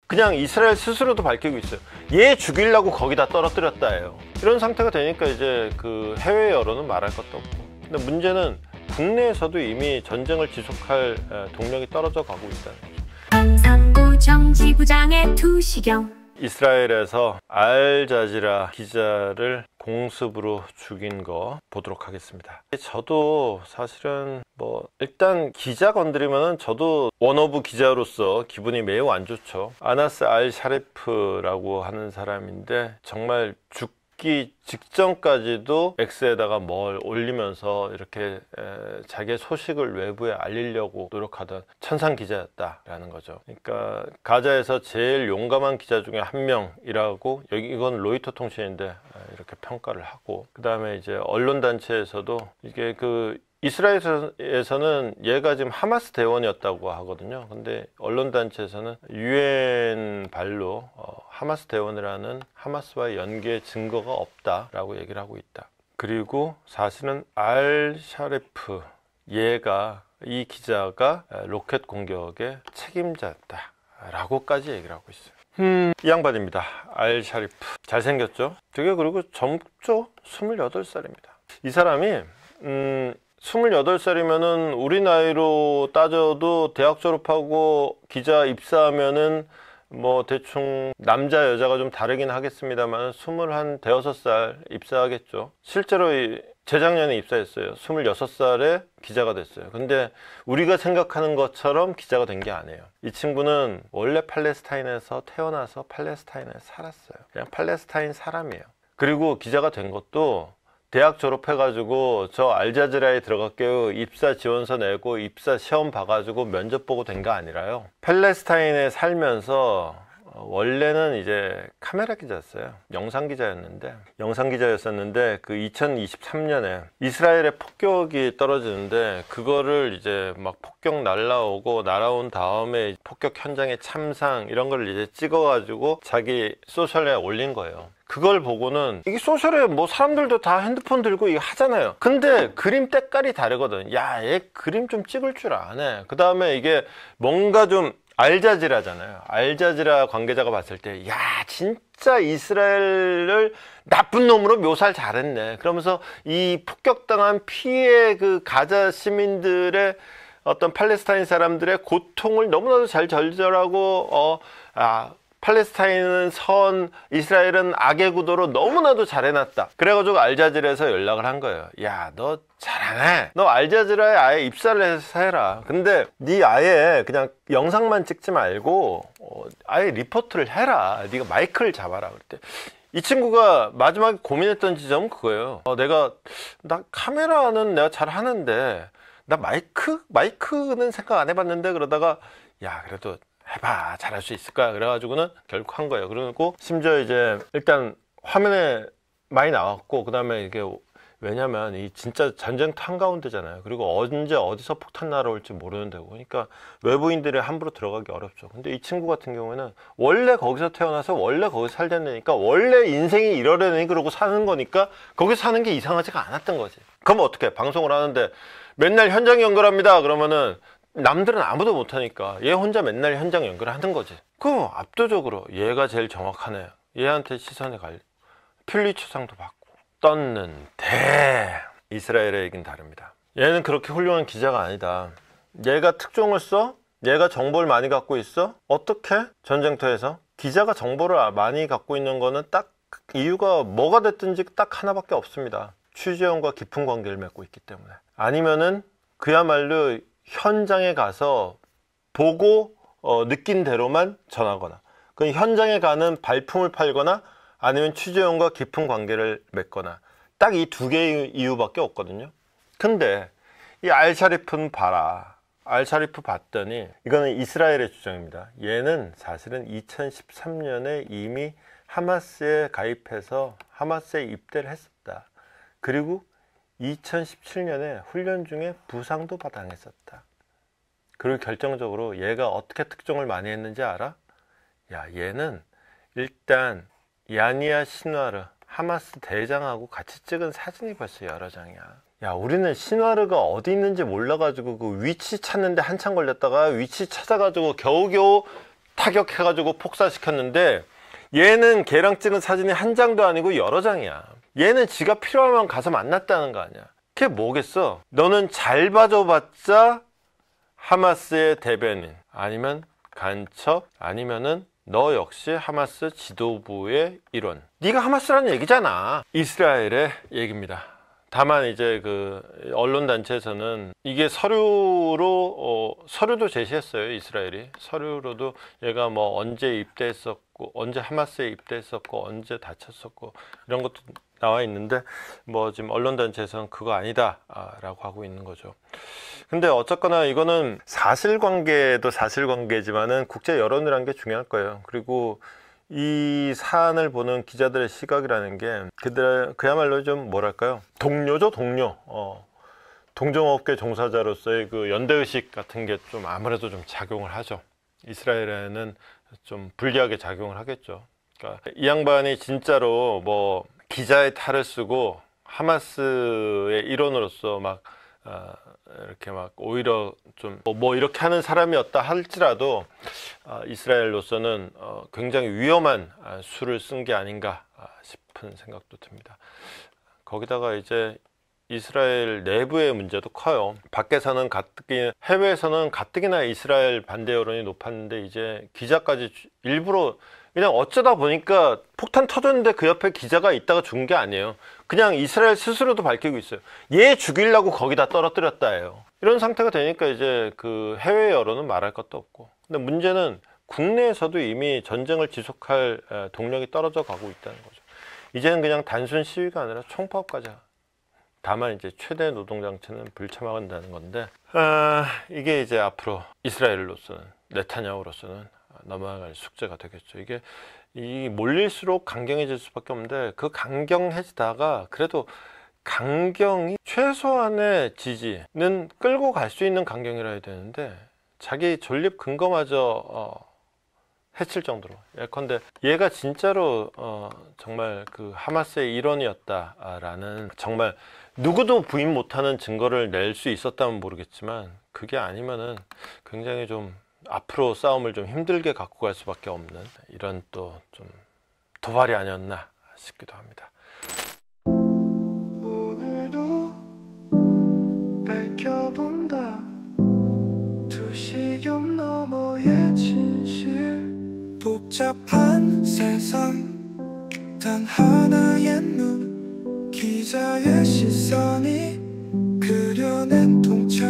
그냥 이스라엘 스스로도 밝히고 있어요. 얘 죽이려고 거기다 떨어뜨렸다예요. 이런 상태가 되니까 이제 그 해외 여론은 말할 것도 없고. 근데 문제는 국내에서도 이미 전쟁을 지속할 동력이 떨어져 가고 있다는 거죠. 상부 정치부장의 투시경. 이스라엘에서 알자지라 기자를 공습으로 죽인 거 보도록 하겠습니다. 저도 사실은 일단 기자 건드리면은 저도 원어브 기자로서 기분이 매우 안 좋죠. 아나스 알 샤리프라고 하는 사람인데 정말 죽기 직전까지도 X에다가 뭘 올리면서 이렇게 자기의 소식을 외부에 알리려고 노력하던 천상 기자였다라는 거죠. 그러니까 가자에서 제일 용감한 기자 중에 한 명이라고, 이건 로이터 통신인데 이렇게 평가를 하고, 그 다음에 이제 언론단체에서도 이게 이스라엘에서는 얘가 지금 하마스 대원이었다고 하거든요. 근데 언론단체에서는 UN 발로 하마스 대원이라는 하마스와의 연계 증거가 없다라고 얘기를 하고 있다. 그리고 사실은 알 샤리프, 이 기자가 로켓 공격의 책임자였다 라고까지 얘기를 하고 있어요. 이 양반입니다. 알 샤리프. 잘생겼죠? 되게, 그리고 젊죠? 28살입니다. 이 사람이 28살이면은 우리 나이로 따져도 대학 졸업하고 기자 입사하면은 대충 남자 여자가 좀 다르긴 하겠습니다만 26살 입사하겠죠. 실제로 재작년에 입사했어요. 26살에 기자가 됐어요. 근데 우리가 생각하는 것처럼 기자가 된 게 아니에요. 이 친구는 원래 팔레스타인에서 태어나서 팔레스타인에 살았어요. 그냥 팔레스타인 사람이에요. 그리고 기자가 된 것도 대학 졸업해가지고 저 알자지라에 들어갈게요, 입사 지원서 내고 입사 시험 봐가지고 면접 보고 된 거 아니라요. 팔레스타인에 살면서 원래는 이제 카메라 기자였어요. 영상 기자였었는데 그 2023년에 이스라엘의 폭격이 떨어지는데 그거를 이제 막 폭격 날아온 다음에 폭격 현장의 참상 이런 걸 이제 찍어가지고 자기 소셜에 올린 거예요. 그걸 보고는, 이게 소셜에 사람들도 다 핸드폰 들고 이거 하잖아요. 근데 그림 때깔이 다르거든. 야, 얘 그림 좀 찍을 줄 아네. 그 다음에 이게 뭔가 좀 알자지라잖아요. 알자지라 관계자가 봤을 때, 야, 진짜 이스라엘을 나쁜 놈으로 묘사를 잘했네. 그러면서 이 폭격당한 피해 그 가자 시민들의 어떤 팔레스타인 사람들의 고통을 너무나도 잘 절절하고, 팔레스타인은 선, 이스라엘은 악의 구도로 너무나도 잘 해놨다. 그래가지고 알자지라에서 연락을 한 거예요. 야, 너 잘하네. 너 알자지라에 아예 입사를 해서 해라. 근데 네 아예 그냥 영상만 찍지 말고 아예 리포트를 해라. 네가 마이크를 잡아라. 그랬대. 이 친구가 마지막에 고민했던 지점은 그거예요. 나 카메라는 내가 잘 하는데 나 마이크는 생각 안 해봤는데, 그러다가 야, 그래도 해봐, 잘할 수 있을 거야. 그래가지고는 결국 한 거예요. 그리고 심지어 이제 일단 화면에 많이 나왔고, 그 다음에 이게 왜냐면 이 진짜 전쟁터 한가운데잖아요. 그리고 언제 어디서 폭탄 날아올지 모르는 데고, 그러니까 외부인들이 함부로 들어가기 어렵죠. 근데 이 친구 같은 경우에는 원래 거기서 태어나서 원래 거기서 살던 데니까, 원래 인생이 이러려니 그러고 사는 거니까 거기서 사는 게 이상하지가 않았던 거지. 그럼 어떻게 방송을 하는데 맨날 현장 연결합니다 그러면은 남들은 아무도 못하니까 얘 혼자 맨날 현장 연결하는 거지. 그럼 압도적으로 얘가 제일 정확하네. 얘한테 시선이 갈려. 퓰리처상도 받고 떴는데, 이스라엘의 얘기는 다릅니다. 얘는 그렇게 훌륭한 기자가 아니다. 얘가 특종을 써? 얘가 정보를 많이 갖고 있어? 어떻게? 전쟁터에서 기자가 정보를 많이 갖고 있는 거는 딱 이유가 뭐가 됐든지 딱 하나밖에 없습니다. 취재원과 깊은 관계를 맺고 있기 때문에. 아니면은 그야말로 현장에 가서 보고 느낀 대로만 전하거나, 그 현장에 가는 발품을 팔거나, 아니면 취재원과 깊은 관계를 맺거나, 딱 이 두 개의 이유밖에 없거든요. 근데 이 알샤리프는 봐라. 알샤리프 봤더니 이거는 이스라엘의 주장입니다. 얘는 사실은 2013년에 이미 하마스에 가입해서 하마스에 입대를 했었다. 그리고 2017년에 훈련 중에 부상도 당했었다. 그리고 결정적으로 얘가 어떻게 특종을 많이 했는지 알아? 야, 얘는 일단 야니아 시나르 하마스 대장하고 같이 찍은 사진이 벌써 여러 장이야. 야, 우리는 시나르가 어디 있는지 몰라가지고 그 위치 찾는데 한참 걸렸다가 위치 찾아가지고 겨우겨우 타격해가지고 폭사시켰는데 얘는 걔랑 찍은 사진이 한 장도 아니고 여러 장이야. 얘는 지가 필요하면 가서 만났다는 거 아니야. 그게 뭐겠어? 너는 잘 봐줘봤자 하마스의 대변인, 아니면 간첩, 아니면은 너 역시 하마스 지도부의 일원. 네가 하마스라는 얘기잖아. 이스라엘의 얘기입니다. 다만 이제 그 언론 단체에서는 이게 서류도 제시했어요. 이스라엘이 서류로도 얘가 뭐 언제 입대했었고, 언제 하마스에 입대했었고, 언제 다쳤었고 이런 것도 나와 있는데, 뭐 지금 언론 단체에서는 그거 아니다 라고 하고 있는 거죠. 근데 어쨌거나 이거는 사실관계도 사실관계지만은 국제 여론이라는 게 중요할 거예요. 그리고 이 사안을 보는 기자들의 시각이라는 게 그야말로 좀 뭐랄까요, 동료죠. 동종업계 종사자로서의 그 연대의식 같은 게 좀 아무래도 좀 작용을 하죠. 이스라엘에는 좀 불리하게 작용을 하겠죠. 그러니까 이 양반이 진짜로 뭐 기자의 탈을 쓰고 하마스의 일원으로서 막 이렇게 막 오히려 좀 뭐 이렇게 하는 사람이었다 할지라도 이스라엘로서는 굉장히 위험한 수를 쓴 게 아닌가 싶은 생각도 듭니다. 거기다가 이제 이스라엘 내부의 문제도 커요. 밖에서는 가뜩이나, 해외에서는 가뜩이나 이스라엘 반대 여론이 높았는데 이제 기자까지 일부러 그냥 어쩌다 보니까 폭탄 터졌는데 그 옆에 기자가 있다가 죽은 게 아니에요. 그냥 이스라엘 스스로도 밝히고 있어요. 얘 죽이려고 거기다 떨어뜨렸다예요. 이런 상태가 되니까 이제 그 해외 여론은 말할 것도 없고. 근데 문제는 국내에서도 이미 전쟁을 지속할 동력이 떨어져 가고 있다는 거죠. 이제는 그냥 단순 시위가 아니라 총파업까지. 다만 이제 최대 노동장치는 불참하간다는 건데, 이게 이제 앞으로 이스라엘로서는, 네타냐후로서는 넘어갈 숙제가 되겠죠. 이게 몰릴수록 강경해질 수밖에 없는데, 그 강경해지다가 그래도 강경이 최소한의 지지는 끌고 갈 수 있는 강경이라 해야 되는데, 자기 존립 근거마저 해칠 정도로. 예컨대 얘가 진짜로 정말 그 하마스의 일원이었다라는, 정말 누구도 부인 못하는 증거를 낼 수 있었다면 모르겠지만, 그게 아니면은 굉장히 좀 앞으로 싸움을 좀 힘들게 갖고 갈 수밖에 없는 이런 또 좀 도발이 아니었나 싶기도 합니다. 오늘도 밝혀본다 두시경 너머의 진실. 복잡한 세상 단 하나의 눈, 기자의 시선이 그려낸 통찰.